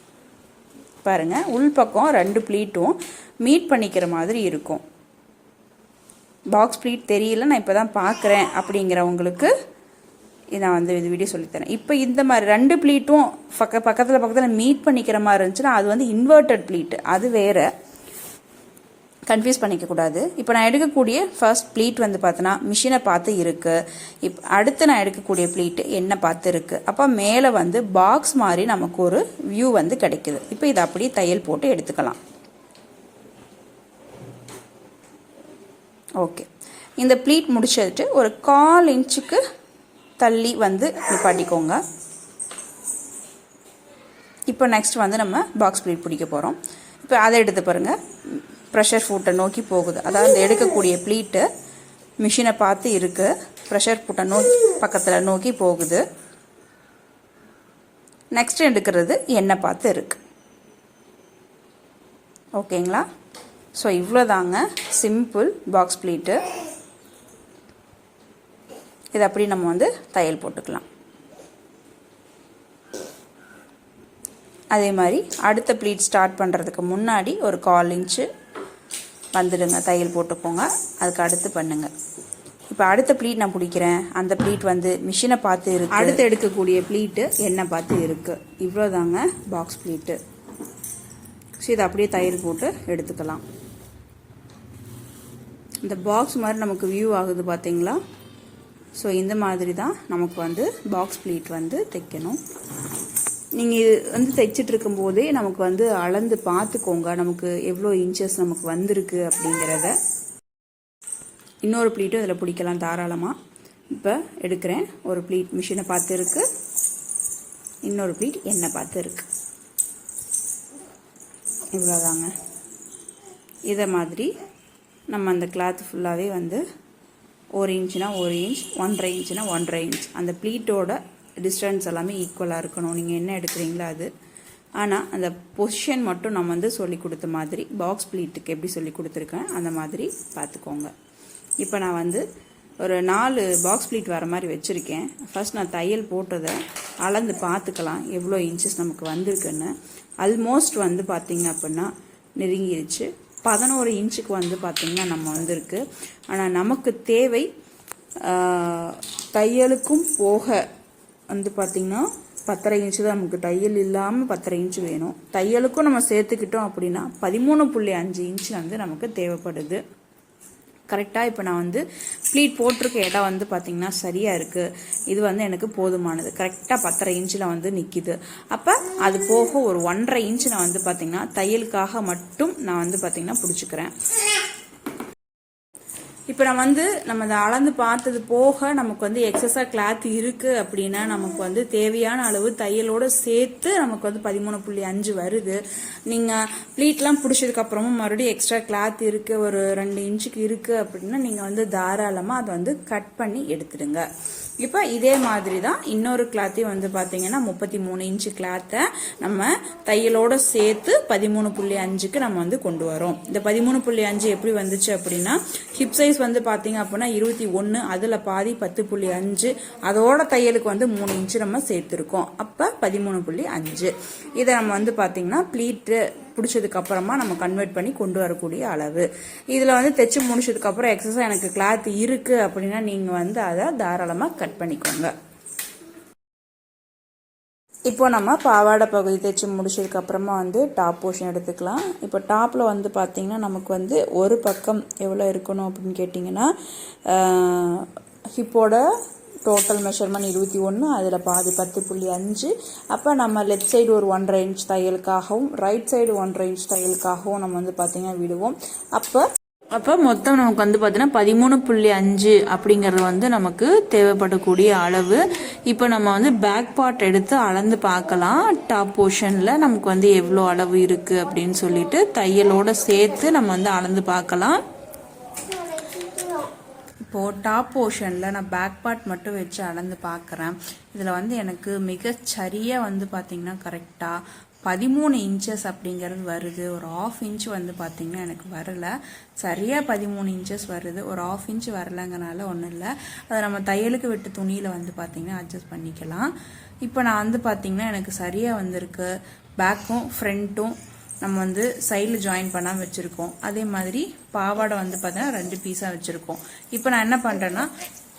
பாருங்கள், உள்பக்கம் 2 ப்ளீட்டும் மீட் பண்ணிக்கிற மாதிரி இருக்கும். பாக்ஸ் ப்ளீட் தெரியல, நான் இப்போ தான் பார்க்குறேன் அப்படிங்கிறவங்களுக்கு நான் வந்து இது வீடியோ சொல்லித்தரேன். இப்போ இந்த மாதிரி 2 ப்ளீட்டும் பக்கத்தில் மீட் பண்ணிக்கிற மாதிரி இருந்துச்சுன்னா அது வந்து இன்வெர்டட் ப்ளீட்டு, அது வேறு, கன்ஃபியூஸ் பண்ணிக்கக்கூடாது. இப்போ நான் எடுக்கக்கூடிய ஃபர்ஸ்ட் ப்ளீட் வந்து பார்த்தோன்னா மிஷினை பார்த்து இருக்குது. இப்போ அடுத்து நான் எடுக்கக்கூடிய ப்ளீட்டு என்ன பார்த்து இருக்குது. அப்போ மேலே வந்து பாக்ஸ் மாதிரி நமக்கு ஒரு வியூ வந்து கிடைக்குது. இப்போ இதை அப்படியே தையல் போட்டு எடுத்துக்கலாம். ஓகே, இந்த ப்ளீட் முடிச்சிட்டு ஒரு 1/4 இன்ச்சுக்கு தள்ளி வந்து நிப்பாட்டிக்கோங்க. இப்போ நெக்ஸ்ட் வந்து நம்ம பாக்ஸ் ப்ளீட் பிடிக்க போகிறோம். இப்போ அதை எடுத்து பாருங்கள், ப்ரெஷர் ஃபுட்டை நோக்கி போகுது. அதாவது எடுக்கக்கூடிய ப்ளீட்டு மிஷினை பார்த்து இருக்குது, ப்ரெஷர் ஃபுட்டை பக்கத்தில் நோக்கி போகுது. நெக்ஸ்ட் எடுக்கிறது எண்ணெய் பார்த்து இருக்குது. ஓகேங்களா, ஸோ இவ்வளோதாங்க சிம்பிள் பாக்ஸ் ப்ளீட்டு. இது அப்படி நம்ம வந்து தையல் போட்டுக்கலாம். அதே மாதிரி அடுத்த ப்ளீட் ஸ்டார்ட் பண்ணுறதுக்கு முன்னாடி ஒரு 1/4 இன்ச்சு வந்துடுங்க, தையல் போட்டுக்கோங்க. அதுக்கு அடுத்து பண்ணுங்கள். இப்போ அடுத்த ப்ளீட் நான் பிடிக்கிறேன். அந்த ப்ளீட் வந்து மிஷினை பார்த்து இருக்குது. அடுத்து எடுக்கக்கூடிய ப்ளீட்டு என்னை பார்த்து இருக்குது. இவ்வளோதாங்க பாக்ஸ் ப்ளீட்டு. ஸோ இதை அப்படியே தையல் போட்டு எடுத்துக்கலாம். இந்த பாக்ஸ் மாதிரி நமக்கு வியூ ஆகுது பார்த்தீங்களா? ஸோ இந்த மாதிரி தான் நமக்கு வந்து பாக்ஸ் ப்ளீட் வந்து தைக்கணும். நீங்கள் இது வந்து தைச்சிட்டு இருக்கும்போதே நமக்கு வந்து அளந்து பார்த்துக்கோங்க, நமக்கு எவ்வளோ இன்ச்சஸ் நமக்கு வந்திருக்கு அப்படிங்கிறத. இன்னொரு ப்ளீட்டும் இதில் பிடிக்கலாம் தாராளமாக. இப்போ எடுக்கிறேன். ஒரு ப்ளீட் மிஷினை பார்த்து இருக்குது, இன்னொரு ப்ளீட் என்னை பார்த்து இருக்குது. இவ்வளோதாங்க. இதை மாதிரி நம்ம அந்த கிளாத் ஃபுல்லாகவே வந்து 1 இன்ச்சுனா 1 இன்ச், 1.5 இன்ச்சுனா 1.5 இன்ச், அந்த ப்ளீட்டோட டிஸ்டன்ஸ் எல்லாமே ஈக்குவலாக இருக்கணும். நீங்கள் என்ன எடுக்கிறீங்களோ அது. ஆனால் அந்த பொசிஷன் மட்டும் நம்ம வந்து சொல்லி கொடுத்த மாதிரி பாக்ஸ் ப்ளீட்டுக்கு எப்படி சொல்லி கொடுத்துருக்கேன் அந்த மாதிரி பார்த்துக்கோங்க. இப்போ நான் வந்து ஒரு 4 பாக்ஸ் ப்ளீட் வர மாதிரி வச்சுருக்கேன். ஃபர்ஸ்ட் நான் தையல் போட்டதை அளந்து பார்த்துக்கலாம் எவ்வளோ இன்ச்சஸ் நமக்கு வந்திருக்குன்னு. ஆல்மோஸ்ட் வந்து பார்த்திங்க அப்படின்னா நெருங்கிருச்சு. 11 இன்ச்சுக்கு வந்து பார்த்திங்கன்னா நம்ம வந்திருக்கு. ஆனால் நமக்கு தேவை தையலுக்கும் போக வந்து பார்த்திங்கன்னா 10.5 இன்ச்சு தான் நமக்கு. தையல் இல்லாமல் 10.5 இன்ச்சு வேணும். தையலுக்கும் நம்ம சேர்த்துக்கிட்டோம் அப்படின்னா 13.5 இன்ச்சு வந்து நமக்கு தேவைப்படுது. கரெக்டாக இப்போ நான் வந்து ப்ளீட் போட்டிருக்க இடம் வந்து பார்த்திங்கன்னா சரியாக இருக்குது. இது வந்து எனக்கு போதுமானது. கரெக்டாக 10.5 இன்ச்சில் வந்து நிற்கிது. அப்போ அது போக ஒரு 1.5 இன்ச்சு நான் வந்து பார்த்திங்கன்னா தையலுக்காக மட்டும் நான் வந்து பார்த்திங்கன்னா பிடிச்சிக்கிறேன். இப்போ நம்ம வந்து நம்ம அதை அளந்து பார்த்தது போக நமக்கு வந்து எக்ஸஸாக கிளாத் இருக்குது அப்படின்னா நமக்கு வந்து தேவையான அளவு தையலோடு சேர்த்து நமக்கு வந்து 13.5 வருது. நீங்கள் ப்ளீட்லாம் பிடிச்சதுக்கப்புறமும் மறுபடியும் எக்ஸ்ட்ரா கிளாத் இருக்குது, ஒரு 2 இன்ச்சுக்கு இருக்குது அப்படின்னா நீங்கள் வந்து தாராளமாக அதை வந்து கட் பண்ணி எடுத்துடுங்க. இப்போ இதே மாதிரி தான் இன்னொரு கிளாத்தையும் வந்து பார்த்தீங்கன்னா 33 இன்ச்சு கிளாத்தை நம்ம தையலோட சேர்த்து 13.5க்கு நம்ம வந்து கொண்டு வரோம். இந்த 13.5 எப்படி வந்துச்சு அப்படின்னா ஹிப் சைஸ் வந்து பார்த்தீங்க அப்படின்னா 21, அதில் பாதி 10.5, அதோட தையலுக்கு வந்து 3 இன்ச்சு நம்ம சேர்த்துருக்கோம். அப்போ 13.5. இதை நம்ம வந்து பார்த்தீங்கன்னா ப்ளீட்டு பிடிச்சதுக்கு அப்புறமா நம்ம கன்வெர்ட் பண்ணி கொண்டு வரக்கூடிய அளவு. இதில் வந்து தைச்சு முடிச்சதுக்கு அப்புறம் எக்ஸஸாக எனக்கு கிளாத் இருக்கு அப்படின்னா நீங்கள் வந்து அதை தாராளமாக கட் பண்ணிக்கோங்க. இப்போ நம்ம பாவாடை பகுதி தைச்சு முடிச்சதுக்கு அப்புறமா வந்து டாப் போர்ஷன் எடுத்துக்கலாம். இப்போ டாப்பில் வந்து பார்த்தீங்கன்னா நமக்கு வந்து ஒரு பக்கம் எவ்வளோ இருக்கணும் அப்படின்னு கேட்டிங்கன்னா ஹிப்போட டோட்டல் மெஷர்மெண்ட் 21, அதில் பாதி 10.5. அப்போ நம்ம லெஃப்ட் சைடு ஒரு 1.5 இன்ச் தையலுக்காகவும் ரைட் சைடு 1.5 இன்ச் தையலுக்காகவும் நம்ம வந்து பார்த்தீங்கன்னா விடுவோம். அப்போ மொத்தம் நமக்கு வந்து பார்த்தீங்கன்னா 13.5 அப்படிங்கிறது வந்து நமக்கு தேவைப்படக்கூடிய அளவு. இப்போ நம்ம வந்து பேக் பார்ட் எடுத்து அளந்து பார்க்கலாம். டாப் போர்ஷனில் நமக்கு வந்து எவ்வளோ அளவு இருக்குது அப்படின்னு சொல்லிட்டு தையலோடு சேர்த்து நம்ம வந்து அளந்து பார்க்கலாம். இப்போது டாப் போர்ஷனில் நான் பேக் பார்ட் மட்டும் வச்சு அளந்து பார்க்குறேன். இதில் வந்து எனக்கு மிகச்சரியாக வந்து பார்த்திங்கன்னா கரெக்டாக 13 இன்ச்சஸ் அப்படிங்கிறது வருது. ஒரு 1/2 இன்ச் வந்து பார்த்திங்கன்னா எனக்கு வரல. சரியாக 13 இன்ச்சஸ் வருது. ஒரு 1/2 இன்ச் வரலங்கனால ஒன்றும் இல்லை, அதை நம்ம தையலுக்கு விட்டு துணியில் வந்து பார்த்திங்கன்னா அட்ஜஸ்ட் பண்ணிக்கலாம். இப்போ நான் வந்து பார்த்திங்கன்னா எனக்கு சரியாக வந்திருக்கு. பேக்கும் ஃப்ரண்ட்டும் நம்ம வந்து சைடில் ஜாயின் பண்ணாமல் வச்சுருக்கோம். அதே மாதிரி பாவாடை வந்து பார்த்தீங்கன்னா 2 பீஸாக வச்சுருக்கோம். இப்போ நான் என்ன பண்ணுறேன்னா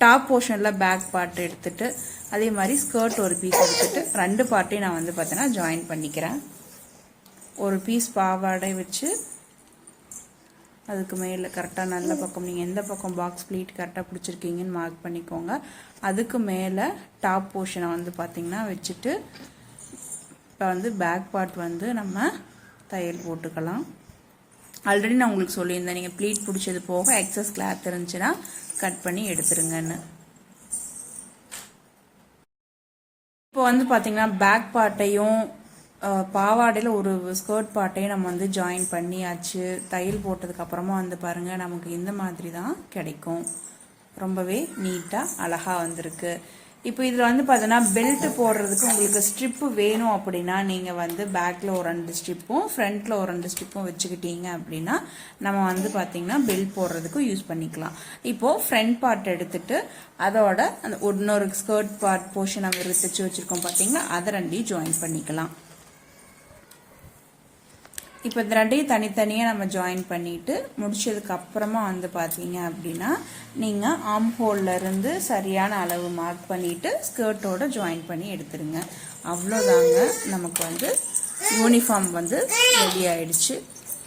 டாப் போர்ஷனில் பேக் பார்ட் எடுத்துட்டு அதே மாதிரி ஸ்கர்ட் ஒரு பீஸ் எடுத்துட்டு 2 பார்ட்டையும் நான் வந்து பார்த்தீங்கன்னா ஜாயின் பண்ணிக்கிறேன். ஒரு பீஸ் பாவாடை வச்சு அதுக்கு மேலே கரெக்டாக நல்ல பக்கம் நீங்கள் எந்த பக்கம் பாக்ஸ் ப்ளீட் கரெக்டாக பிடிச்சிருக்கீங்கன்னு மார்க் பண்ணிக்கோங்க. அதுக்கு மேலே டாப் போர்ஷனை வந்து பார்த்திங்கன்னா வச்சுட்டு இப்போ வந்து பேக் பார்ட் வந்து நம்ம தையல் போட்டுக்கலாம். ஆல்ரெடி நான் உங்களுக்கு சொல்லியிருந்தேன், நீங்கள் ப்ளீட் பிடிச்சது போக எக்ஸஸ் கிளாத் இருந்துச்சுன்னா கட் பண்ணி எடுத்துருங்கன்னு. இப்போ வந்து பார்த்தீங்கன்னா பேக் பார்ட்டையும் பாவாடையில் ஒரு ஸ்கர்ட் பார்ட்டையும் நம்ம வந்து ஜாயின் பண்ணியாச்சு. தையல் போட்டதுக்கப்புறமா வந்து பாருங்கள் நமக்கு இந்த மாதிரி தான் கிடைக்கும். ரொம்பவே நீட்டாக அழகாக வந்திருக்கு. இப்போ இதில் வந்து பார்த்தீங்கன்னா பெல்ட் போடுறதுக்கு உங்களுக்கு ஸ்ட்ரிப்பு வேணும் அப்படின்னா நீங்கள் வந்து பேக்கில் ஒரு 2 ஸ்ட்ரிப்பும் ஃப்ரண்ட்டில் ஒரு 2 ஸ்ட்ரிப்பும் வச்சுக்கிட்டீங்க அப்படின்னா நம்ம வந்து பார்த்திங்கன்னா பெல்ட் போடுறதுக்கும் யூஸ் பண்ணிக்கலாம். இப்போது ஃப்ரண்ட் பார்ட் எடுத்துட்டு அதோட அந்த இன்னொரு ஸ்கர்ட் பார்ட் போர்ஷன் நம்ம தைச்சு வச்சுருக்கோம் பார்த்தீங்கன்னா அதை 2 ஜாயின் பண்ணிக்கலாம். இப்போ இந்த ரெண்டையும் தனித்தனியாக நம்ம ஜாயின் பண்ணிவிட்டு முடிச்சதுக்கு அப்புறமா வந்து பார்த்தீங்க அப்படின்னா நீங்கள் ஆம் ஹோல்லேருந்து சரியான அளவு மார்க் பண்ணிவிட்டு ஸ்கர்ட்டோட ஜாயின் பண்ணி எடுத்துருங்க. அவ்வளோதாங்க, நமக்கு வந்து யூனிஃபார்ம் வந்து ரெடி ஆயிடுச்சு.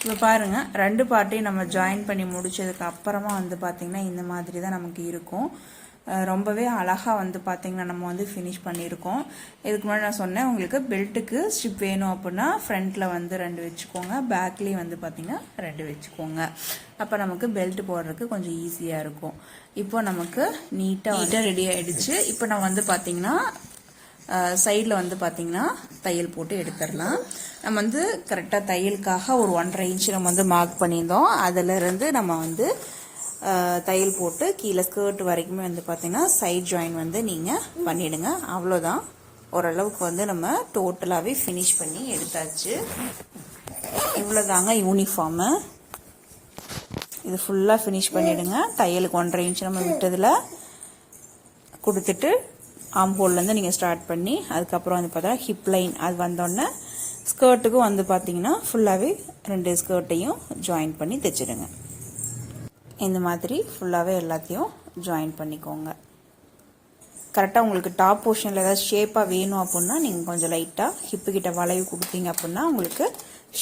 இப்போ பாருங்கள், ரெண்டு பார்ட்டையும் நம்ம ஜாயின் பண்ணி முடிச்சதுக்கு அப்புறமா வந்து பார்த்திங்கன்னா இந்த மாதிரி தான் நமக்கு இருக்கும். ரொம்பவே அழகாக வந்து பார்த்திங்கன்னா நம்ம வந்து ஃபினிஷ் பண்ணியிருக்கோம். இதுக்கு முன்னாடி நான் சொன்னேன், உங்களுக்கு பெல்ட்டுக்கு ஸ்ட்ரிப் வேணும் அப்படின்னா ஃப்ரண்ட்டில் வந்து 2 வச்சுக்கோங்க, பேக்லேயும் வந்து பார்த்திங்கன்னா 2 வச்சுக்கோங்க. அப்போ நமக்கு பெல்ட் போடுறதுக்கு கொஞ்சம் ஈஸியாக இருக்கும். இப்போ நமக்கு நீட்டாக ரெடி ஆகிடுச்சு. இப்போ நான் வந்து பார்த்திங்கன்னா சைடில் வந்து பார்த்திங்கன்னா தையல் போட்டு எடுத்துடலாம். நம்ம வந்து கரெக்டாக தையலுக்காக ஒரு 1.5 இன்ச் நம்ம வந்து மார்க் பண்ணியிருந்தோம். அதிலிருந்து நம்ம வந்து தையல் போட்டு கீழே ஸ்கர்ட் வரைக்குமே வந்து பார்த்திங்கன்னா சைட் ஜாயின் வந்து நீங்கள் பண்ணிவிடுங்க. அவ்வளோதான், ஓரளவுக்கு வந்து நம்ம டோட்டலாகவே ஃபினிஷ் பண்ணி எடுத்தாச்சு. இவ்வளோதாங்க யூனிஃபார்மு. இது ஃபுல்லாக ஃபினிஷ் பண்ணிவிடுங்க. தையலுக்கு 1.5 இன்ச் நம்ம விட்டதில் கொடுத்துட்டு ஆம் ஹோல்லேருந்து நீங்கள் ஸ்டார்ட் பண்ணி அதுக்கப்புறம் வந்து பார்த்தா ஹிப் லைன் அது வந்தோடனே ஸ்கர்ட்டுக்கும் வந்து பார்த்தீங்கன்னா ஃபுல்லாகவே 2 ஸ்கர்ட்டையும் ஜாயின் பண்ணி தைச்சிடுங்க. இந்த மாதிரி ஃபுல்லாகவே எல்லாத்தையும் ஜாயின் பண்ணிக்கோங்க. கரெக்டாக உங்களுக்கு டாப் போர்ஷனில் ஏதாவது ஷேப்பாக வேணும் அப்படின்னா நீங்கள் கொஞ்சம் லைட்டாக ஹிப்புக்கிட்ட வளைவு கொடுத்தீங்க அப்படின்னா உங்களுக்கு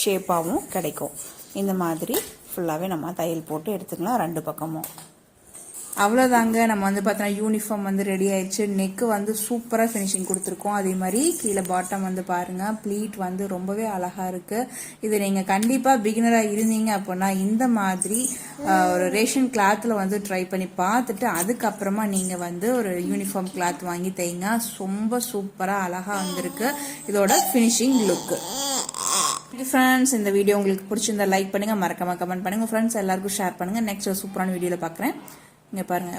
ஷேப்பாகவும் கிடைக்கும். இந்த மாதிரி ஃபுல்லாகவே நம்ம தையல் போட்டு எடுத்துக்கலாம் 2 பக்கமும். அவ்வளோதாங்க, நம்ம வந்து பார்த்தோன்னா யூனிஃபார்ம் வந்து ரெடி ஆயிடுச்சு. நெக்கு வந்து சூப்பராக ஃபினிஷிங் கொடுத்துருக்கோம். அதே மாதிரி கீழே பாட்டம் வந்து பாருங்கள், ப்ளீட் வந்து ரொம்பவே அழகாக இருக்குது. இது நீங்கள் கண்டிப்பாக பிகினராக இருந்தீங்க அப்படின்னா இந்த மாதிரி ஒரு ரேஷன் கிளாத்தில் வந்து ட்ரை பண்ணி பார்த்துட்டு அதுக்கப்புறமா நீங்கள் வந்து ஒரு யூனிஃபார்ம் கிளாத் வாங்கி தைங்க. ரொம்ப சூப்பராக அழகாக வந்திருக்கு இதோட ஃபினிஷிங் லுக்கு. ஃப்ரெண்ட்ஸ், இந்த வீடியோ உங்களுக்கு பிடிச்சிருந்தா லைக் பண்ணுங்கள், மறக்காம கமெண்ட் பண்ணுங்கள், ஃப்ரெண்ட்ஸ் எல்லாருக்கும் ஷேர் பண்ணுங்கள். நெக்ஸ்ட் சூப்பரான வீடியோவில் பார்க்குறேன். இங்கே பாருங்கள்.